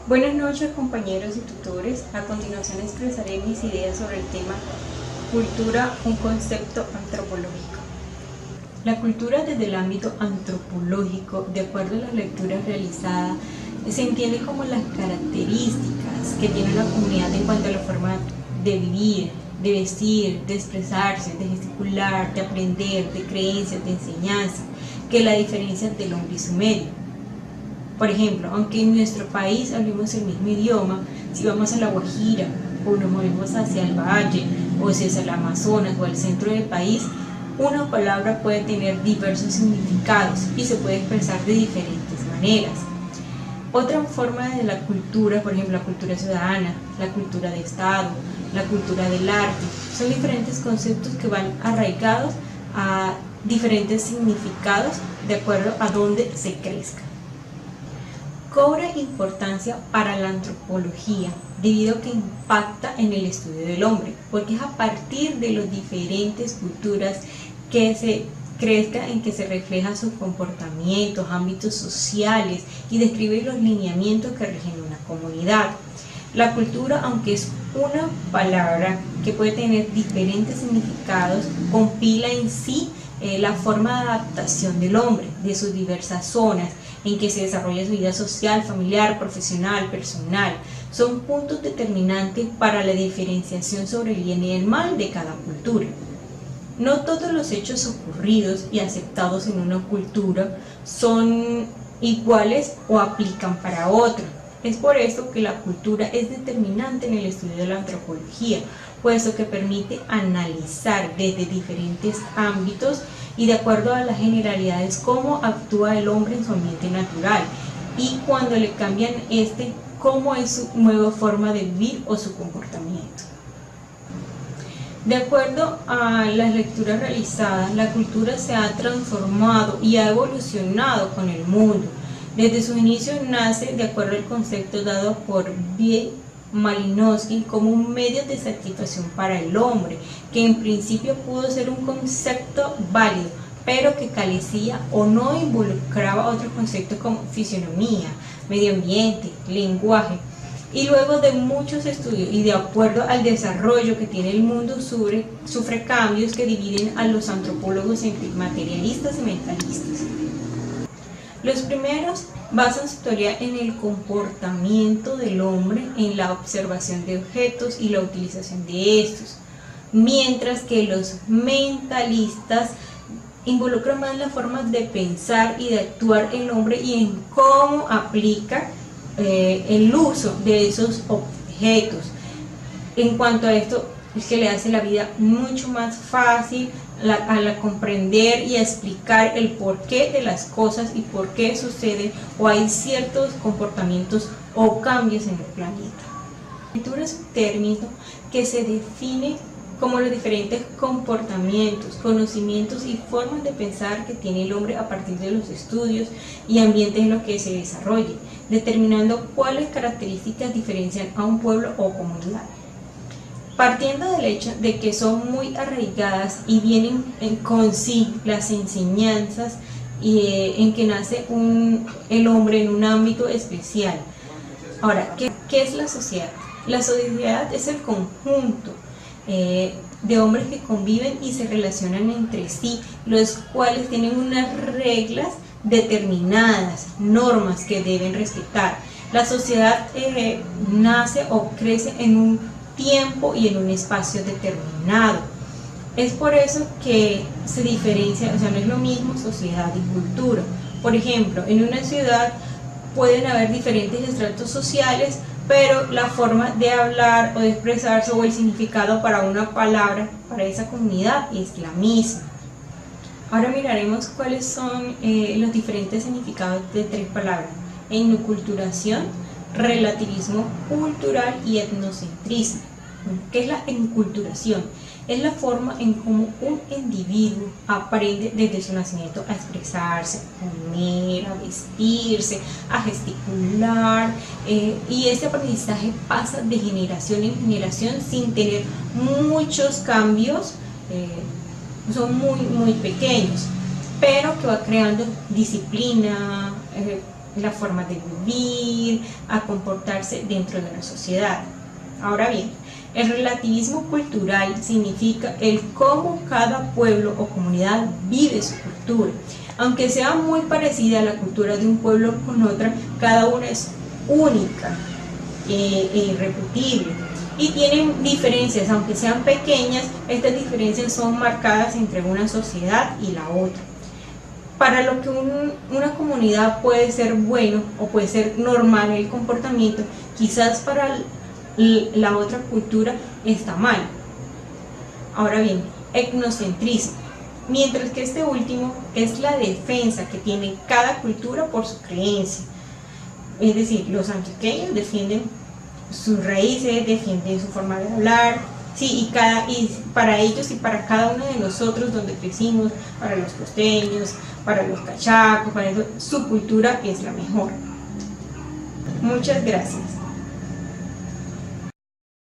Buenas noches, compañeros y tutores. A continuación expresaré mis ideas sobre el tema cultura, un concepto antropológico. La cultura desde el ámbito antropológico, de acuerdo a las lecturas realizadas, se entiende como las características que tiene una comunidad en cuanto a la forma de vivir, de vestir, de expresarse, de gesticular, de aprender, de creencias, de enseñanza, que la diferencia del hombre y su medio. Por ejemplo, aunque en nuestro país hablemos el mismo idioma, si vamos a La Guajira o nos movemos hacia el valle o hacia el Amazonas o al centro del país, una palabra puede tener diversos significados y se puede expresar de diferentes maneras. Otra forma de la cultura, por ejemplo, la cultura ciudadana, la cultura de Estado, la cultura del arte, son diferentes conceptos que van arraigados a diferentes significados de acuerdo a donde se crezca. Cobra importancia para la antropología debido a que impacta en el estudio del hombre, porque es a partir de las diferentes culturas que se crezca en que se reflejan sus comportamientos, ámbitos sociales y describe los lineamientos que rigen una comunidad. La cultura, aunque es una palabra que puede tener diferentes significados, compila en sí la forma de adaptación del hombre, de sus diversas zonas en que se desarrolla su vida social, familiar, profesional, personal. Son puntos determinantes para la diferenciación sobre el bien y el mal de cada cultura. No todos los hechos ocurridos y aceptados en una cultura son iguales o aplican para otra. Es por eso que la cultura es determinante en el estudio de la antropología, puesto que permite analizar desde diferentes ámbitos y de acuerdo a las generalidades cómo actúa el hombre en su ambiente natural y cuando le cambian cómo es su nueva forma de vivir o su comportamiento. De acuerdo a las lecturas realizadas, la cultura se ha transformado y ha evolucionado con el mundo. Desde su inicio nace de acuerdo al concepto dado por B. Malinowski como un medio de satisfacción para el hombre, que en principio pudo ser un concepto válido, pero que carecía o no involucraba otros conceptos como fisionomía, medio ambiente, lenguaje. Y luego de muchos estudios y de acuerdo al desarrollo que tiene el mundo, sufre cambios que dividen a los antropólogos entre materialistas y mentalistas. Los primeros basan su teoría en el comportamiento del hombre, en la observación de objetos y la utilización de estos, mientras que los mentalistas involucran más la forma de pensar y de actuar el hombre y en cómo aplica el uso de esos objetos. En cuanto a esto, es que le hace la vida mucho más fácil a comprender y a explicar el porqué de las cosas y por qué suceden o hay ciertos comportamientos o cambios en el planeta. La cultura es un término que se define como los diferentes comportamientos, conocimientos y formas de pensar que tiene el hombre a partir de los estudios y ambientes en los que se desarrolle, determinando cuáles características diferencian a un pueblo o comunidad. Partiendo del hecho de que son muy arraigadas y vienen con sí las enseñanzas en que nace el hombre en un ámbito especial. Ahora, ¿qué es la sociedad? La sociedad es el conjunto de hombres que conviven y se relacionan entre sí, los cuales tienen unas reglas determinadas, normas que deben respetar. La sociedad nace o crece en un tiempo y en un espacio determinado. Es por eso que se diferencia, o sea, no es lo mismo sociedad y cultura. Por ejemplo, en una ciudad pueden haber diferentes estratos sociales, pero la forma de hablar o de expresarse o el significado para una palabra para esa comunidad es la misma. Ahora miraremos cuáles son los diferentes significados de tres palabras: enculturación, relativismo cultural y etnocentrismo. ¿Qué es la enculturación? Es la forma en cómo un individuo aprende desde su nacimiento a expresarse, a comer, a vestirse, a gesticular, y este aprendizaje pasa de generación en generación sin tener muchos cambios, son muy pequeños, pero que va creando disciplina, la forma de vivir, a comportarse dentro de una sociedad. Ahora bien, el relativismo cultural significa el cómo cada pueblo o comunidad vive su cultura. Aunque sea muy parecida a la cultura de un pueblo con otra, cada una es única e irrepetible. Y tienen diferencias, aunque sean pequeñas, estas diferencias son marcadas entre una sociedad y la otra. Para lo que una comunidad puede ser bueno o puede ser normal el comportamiento, quizás para la otra cultura está mal. Ahora bien, etnocentrismo. Mientras que este último es la defensa que tiene cada cultura por su creencia. Es decir, los antioqueños defienden sus raíces, defienden su forma de hablar, sí, y para ellos y para cada uno de nosotros donde crecimos, para los costeños, para los cachacos, para eso, su cultura es la mejor. Muchas gracias.